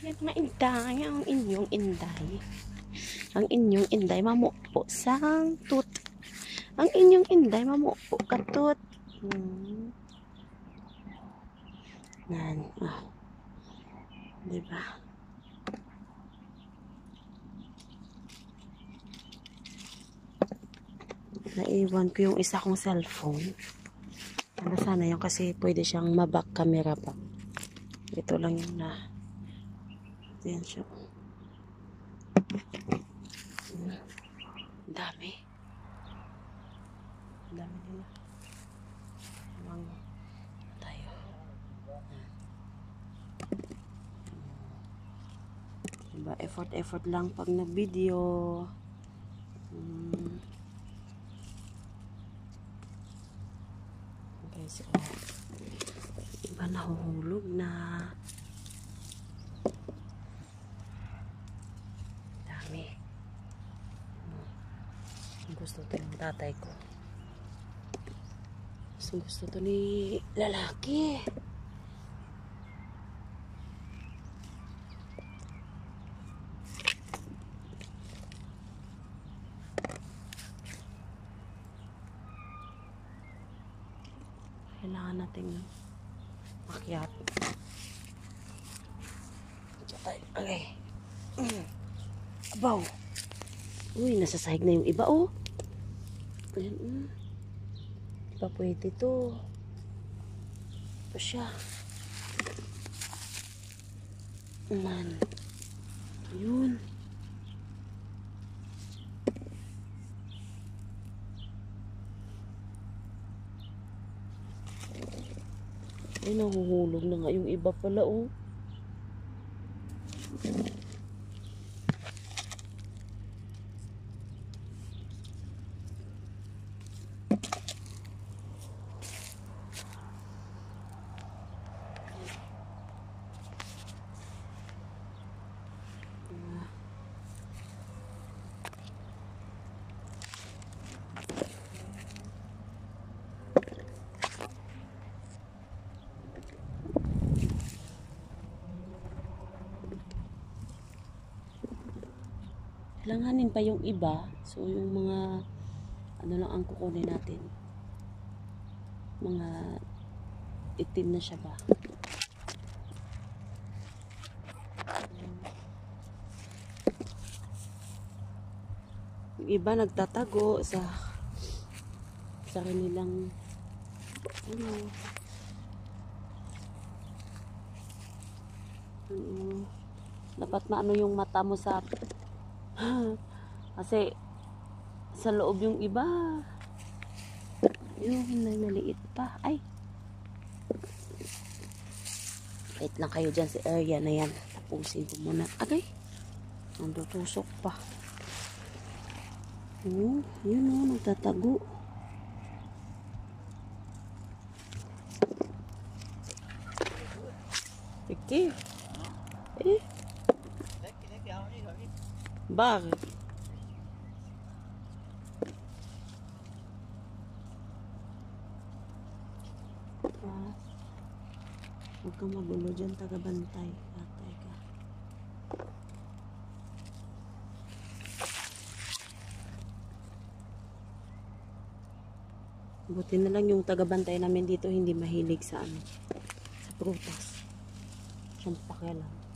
Yan mga inday, ang inyong inday. Ang inyong inday, mamupo sang tut. Ang inyong inday, mamupo katut. Yan. Diba? Naiwan ko yung isa kong cellphone. Ano sana yun kasi pwede siyang maback camera pa. Ito lang yung yan siya. Dami. Dami nila. Tayo. Diba? Effort lang pag nag-video. Guys, iba nahuhulog na. Dami. Gusto ito ng tatay ko. Gusto ito ni lalaki. Kailangan natin makyat. Okay. Abaw. Uy, nasasahig na yung iba, oh. Ayan, Di pa pwede to. Pa siya. Man. Yun. Ay, nahuhulog na nga yung iba pala, oh. Langanin pa yung iba. So, yung mga ano lang ang kukunin natin. Mga itim na siya ba? Yung iba nagtatago sa kanilang dapat maano yung mata mo sa kasi sa loob yung iba yung maliit pa. Ay, wait lang kayo dyan sa area na yan. Tapusin ko muna. Agay, nandutusok pa. Yun nagtatago. Iki bakit? Huwag kang magulo dyan, taga-bantay. Patay ka. Buti na lang yung taga-bantay namin dito hindi mahilig sa sa prutas. Siyang pakialam.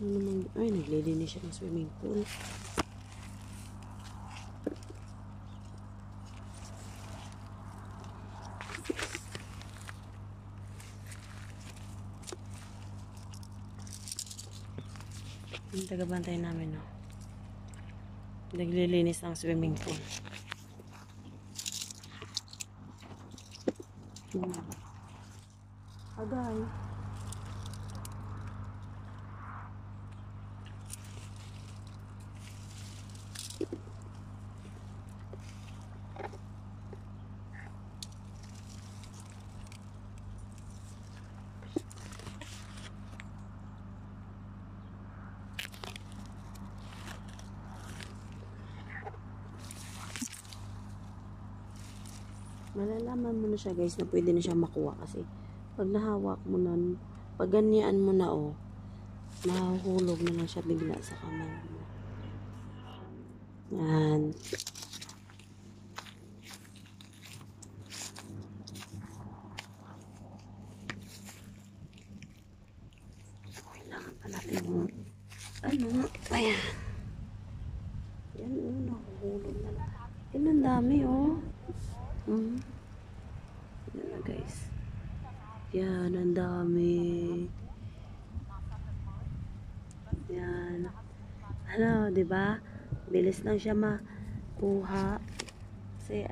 Ay, naglilinis siya ng swimming pool. Yung taga-bantay namin, no? Naglilinis ng swimming pool. Agay. malalaman mo na siya guys na pwede na siya makuha kasi pag nahawak mo na, pag ganyan mo na mahuhulog na lang siya bigla sa kamay mo. Yan. Kailangan pa natin yung ayan. Yan nahuhulog na lang. Yan ang dami yan na guys. Yan ang dami. Yan. Diba? Bilis lang siya makuha. Kasi,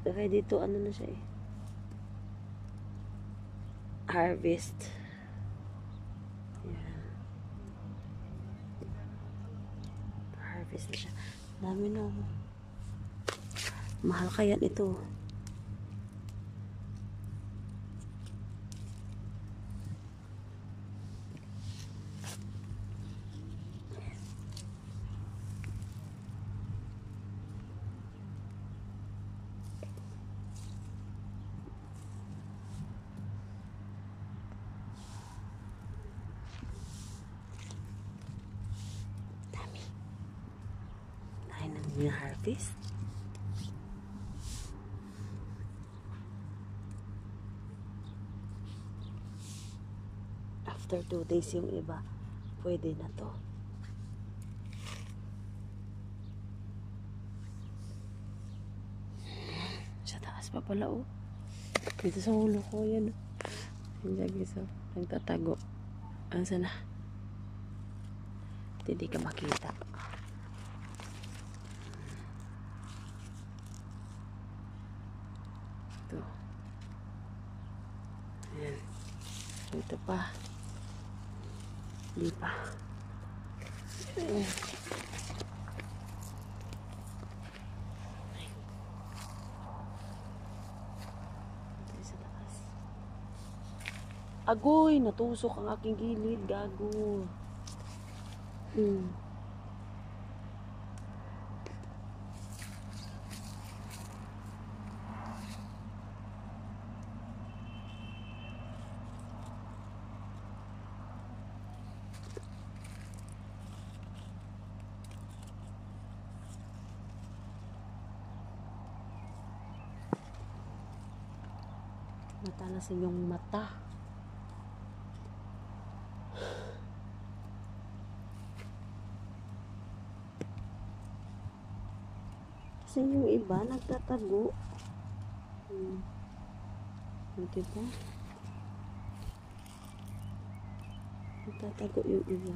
ready to, na siya harvest. Yan. Harvest na siya. Dami na. Mahal kaya ito. Yung harvest. After 2 days yung iba, pwede na to. Sa taas pa pala dito sa ulo ko yan yung guys nagtatago. Asa na? Hindi ka makita. Ito. Ayan. Ito pa. Hindi pa. Ayan. Ito sa taas. Agoy! Natusok ang aking gilid. Gago. Matalasin yung mata. Kasi yung iba nagtatago. Diba? Nagtatago yung iba.